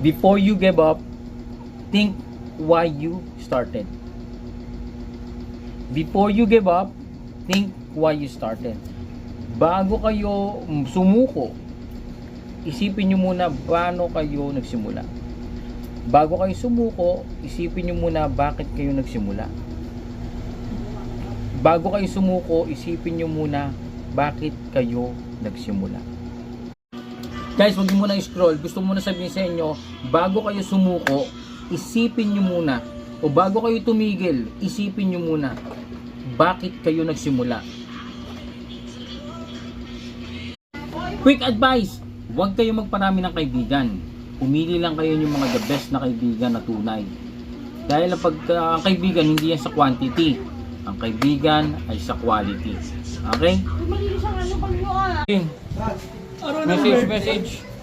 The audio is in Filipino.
Before you give up, think why you started. Before you give up, think why you started. Bago kayo sumuko, isipin nyo muna paano kayo nagsimula. Bago kayo sumuko, isipin nyo muna bakit kayo nagsimula. Bago kayo sumuko, isipin nyo muna bakit kayo nagsimula. Guys, wag nyo muna i-scroll. Gusto mo muna sabihin sa inyo, bago kayo sumuko, isipin nyo muna, o bago kayo tumigil, isipin nyo muna bakit kayo nagsimula. Quick advice, huwag kayo magparami ng kaibigan. Pumili lang kayo yung mga the best na kaibigan na tunay. Dahil ang kaibigan hindi yan sa quantity, ang kaibigan ay sa quality. Okay? Malinis ang ano pag mo ah. Message.